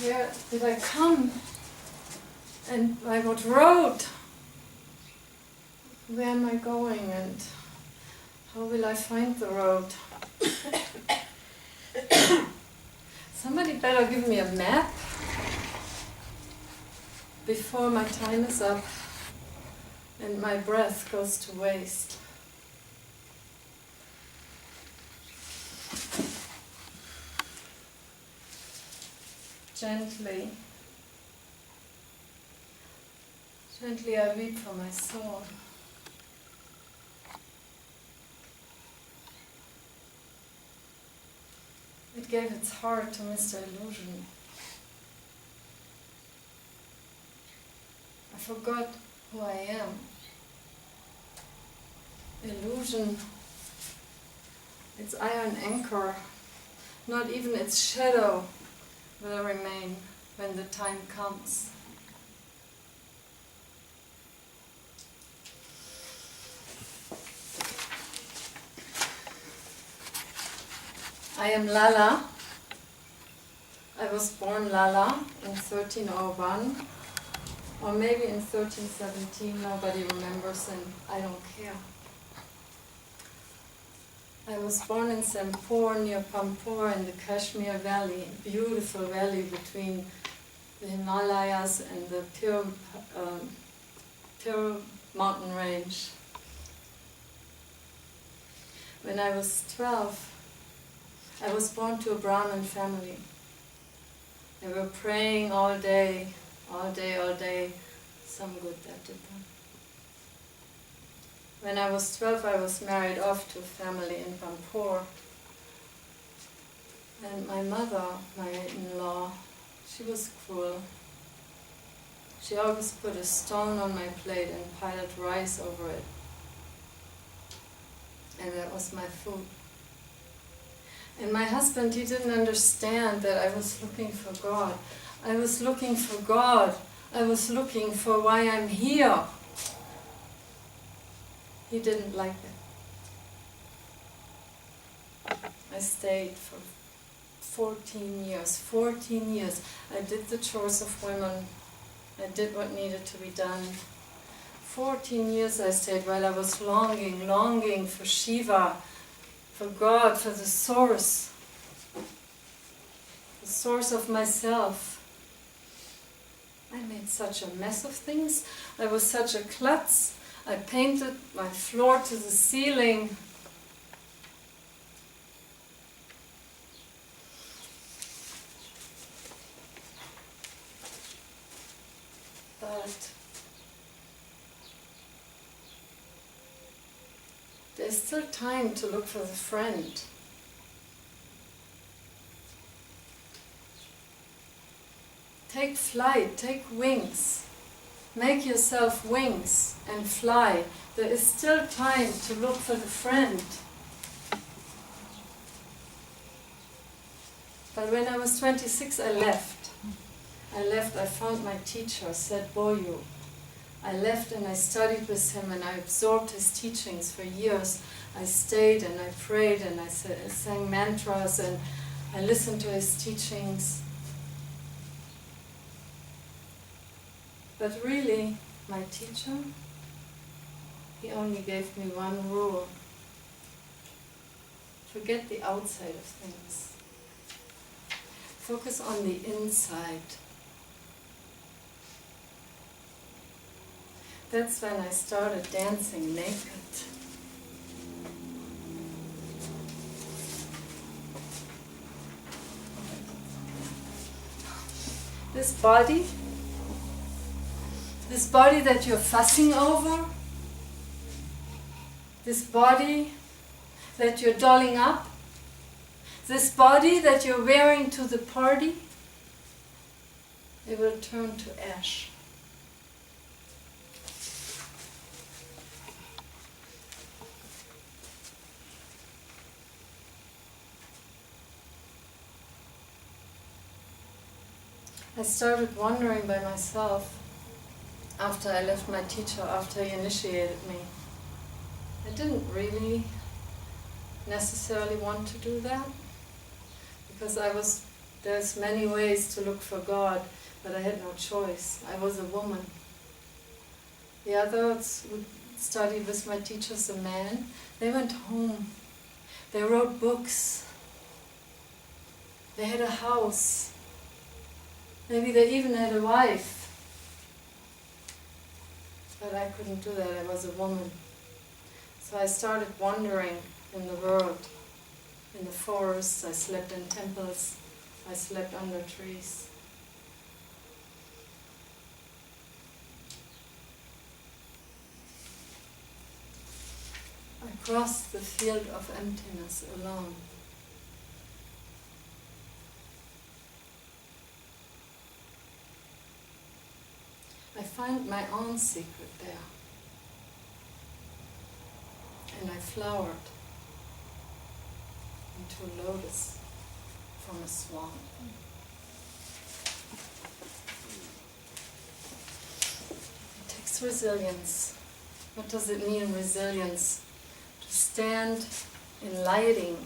Where did I come? And by what road? Where am I going and how will I find the road? Somebody better give me a map before my time is up and my breath goes to waste. Gently I weep for my soul. It gave its heart to Mr. Illusion. I forgot who I am. Illusion, its iron anchor, not even its shadow will remain when the time comes. I am Lalla. I was born Lalla in 1301, or maybe in 1317, nobody remembers and I don't care. I was born in Sempur near Pampur in the Kashmir Valley, a beautiful valley between the Himalayas and the Pure mountain range. When I was 12, I was born to a Brahmin family. They were praying all day, all day. Some good that did them. When I was 12, I was married off to a family in Pampur. And my mother, my in-law, she was cruel. She always put a stone on my plate and piled rice over it. And that was my food. And my husband, he didn't understand that I was looking for God. I was looking for God. I was looking for why I'm here. He didn't like it. I stayed for 14 years. 14 years. I did the chores of women. I did what needed to be done. 14 years I stayed while I was longing for Shiva, for God, for the source of myself. I made such a mess of things. I was such a klutz. I painted my floor to the ceiling. But there's still time to look for the friend. Take flight, take wings. Make yourself wings and fly. There is still time to look for the friend. But when I was 26, I left. I found my teacher, said Boyu. I left and I studied with him and I absorbed his teachings for years. I stayed and I prayed and I sang mantras and I listened to his teachings. But really, my teacher, he only gave me one rule. Forget the outside of things. Focus on the inside. That's when I started dancing naked. This body that you're fussing over, this body that you're dolling up, this body that you're wearing to the party, it will turn to ash. I started wondering by myself after I left my teacher, after he initiated me. I didn't really necessarily want to do that because I was There's many ways to look for God, but I had no choice. I was a woman. The others who studied with my teachers, a man, they went home. They wrote books. They had a house. Maybe they even had a wife. But I couldn't do that. I was a woman. So I started wandering in the world. In the forests, I slept in temples, I slept under trees. I crossed the field of emptiness alone. I found my own secret there. And I flowered into a lotus from a swan. It takes resilience. What does it mean, resilience? To stand in lightning.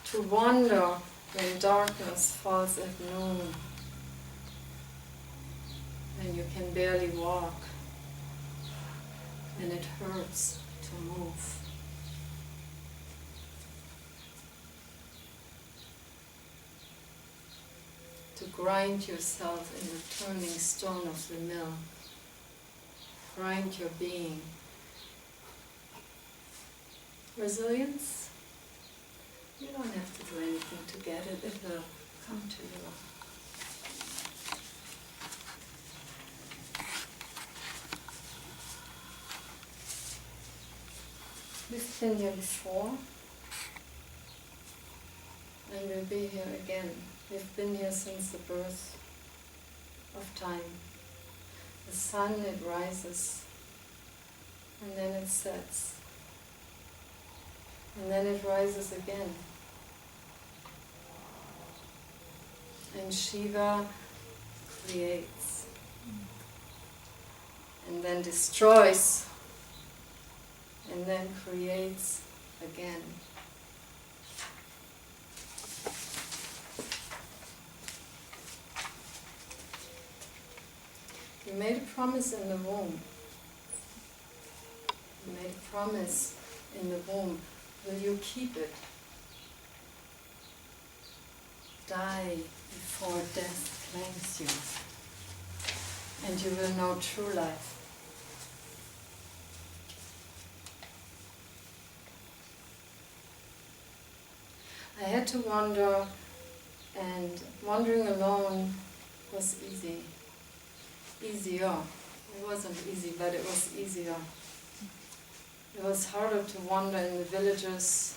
To wander when darkness falls at noon. When you can barely walk. And it hurts to move. To grind yourself in the turning stone of the mill. Grind your being. Resilience? You don't have to do anything to get it. It will come to you. We've been here before, and we'll be here again. We've been here since the birth of time. The sun, it rises, and then it sets, and then it rises again. And Shiva creates, and then destroys, and then creates again. You made a promise in the womb. You made a promise in the womb. Will you keep it? Die before death claims you, and you will know true life. I had to wander, and wandering alone was easy. Easier. It wasn't easy, but it was easier. It was harder to wander in the villages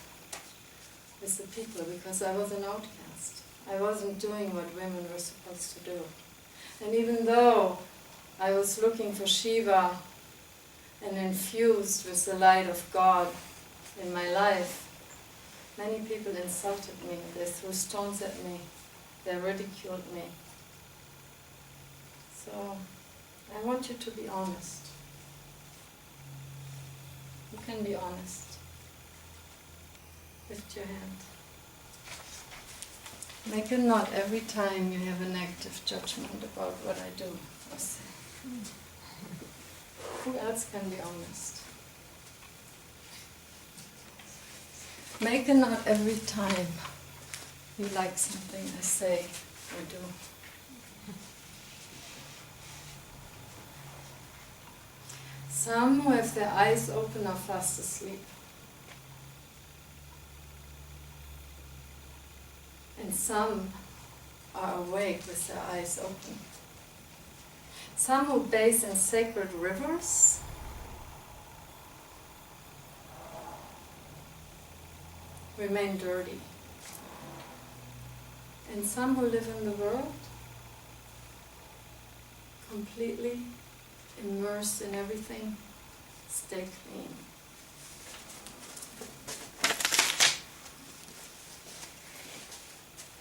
with the people because I was an outcast. I wasn't doing what women were supposed to do. And even though I was looking for Shiva and infused with the light of God in my life, many people insulted me, they threw stones at me, they ridiculed me. So, I want you to be honest. You can be honest. Lift your hand. Make a knot every time you have a negative judgment about what I do or say. Who else can be honest? Make a knot every time you like something I say or do. Some who have their eyes open are fast asleep. And some are awake with their eyes open. Some who bathe in sacred rivers remain dirty. And some who live in the world, completely immersed in everything, stay clean.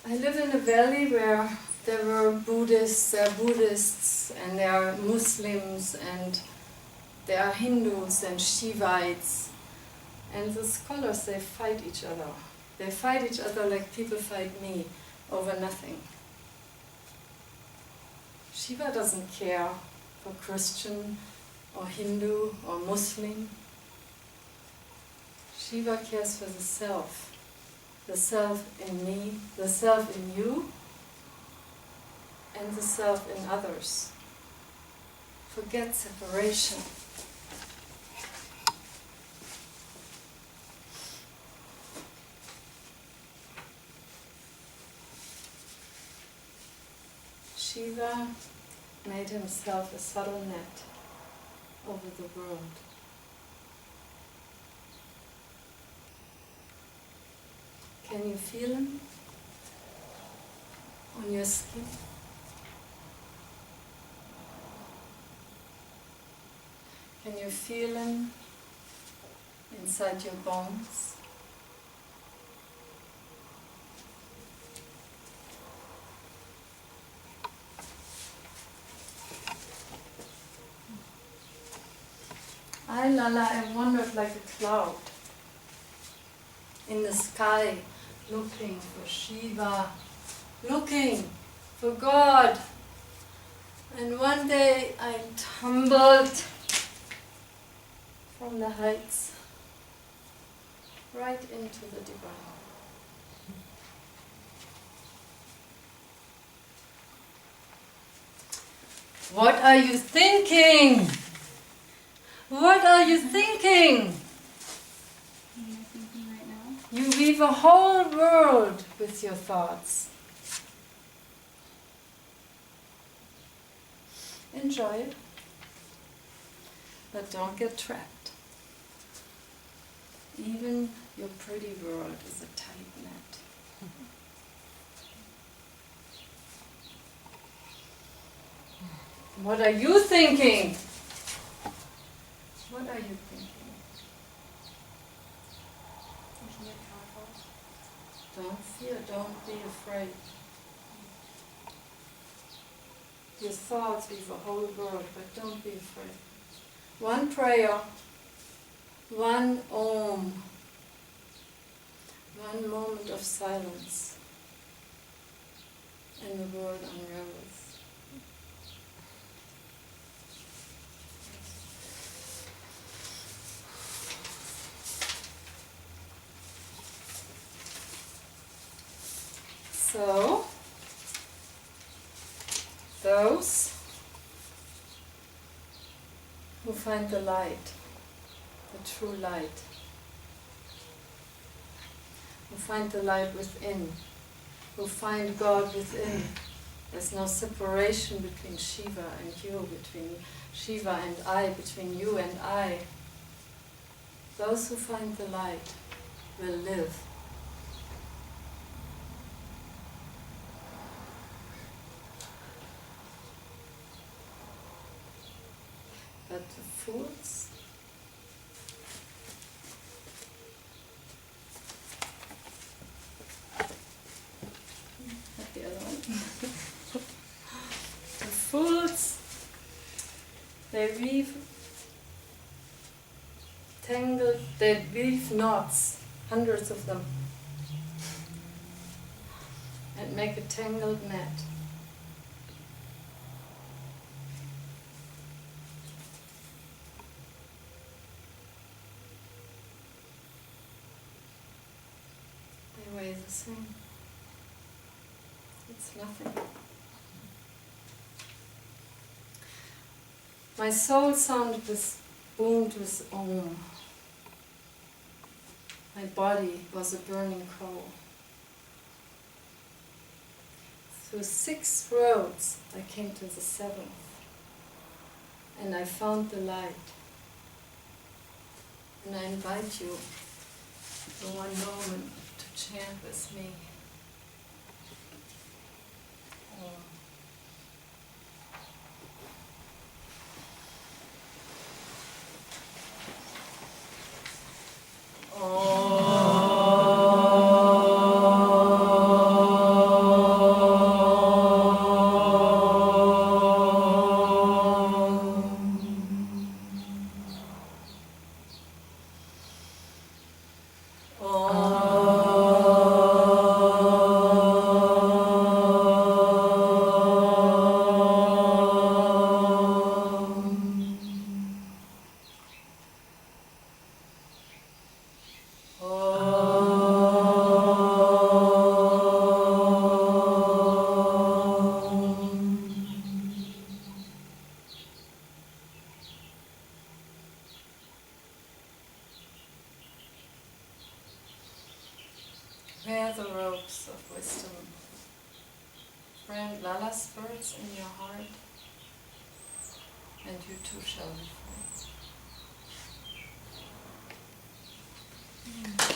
I live in a valley where there were Buddhists, there are Buddhists, and there are Muslims, and there are Hindus and Shivites. And the scholars, they fight each other. They fight each other like people fight me over nothing. Shiva doesn't care for Christian or Hindu or Muslim. Shiva cares for the self in me, the self in you, and the self in others. Forget separation. Shiva made himself a subtle net over the world. Can you feel him on your skin? Can you feel him inside your bones? Lalla, I wandered like a cloud in the sky, looking for Shiva, looking for God. And one day I tumbled from the heights right into the divine. What are you thinking? What are you thinking? What am I thinking right now? You weave a whole world with your thoughts. Enjoy it, but don't get trapped. Even your pretty world is a tight net. What are you thinking? What are you thinking? Thinking it powerful. Don't fear, don't be afraid. Your thoughts weave a whole world, but don't be afraid. One prayer, one Om, one moment of silence, and the world unravels. So, those who find the light, the true light, who find the light within, who find God within. There's no separation between Shiva and you, between Shiva and I, between you and I. Those who find the light will live. But the fools, not the other one. The fools, they weave knots, hundreds of them, and make a tangled net. Way the same. It's nothing. My soul sound boomed with Om. My body was a burning coal. Through 6 roads I came to the 7th, and I found the light. And I invite you for one moment to chant with me. Prepare the ropes of wisdom. Brand Lalla's words in your heart, and you too shall be free.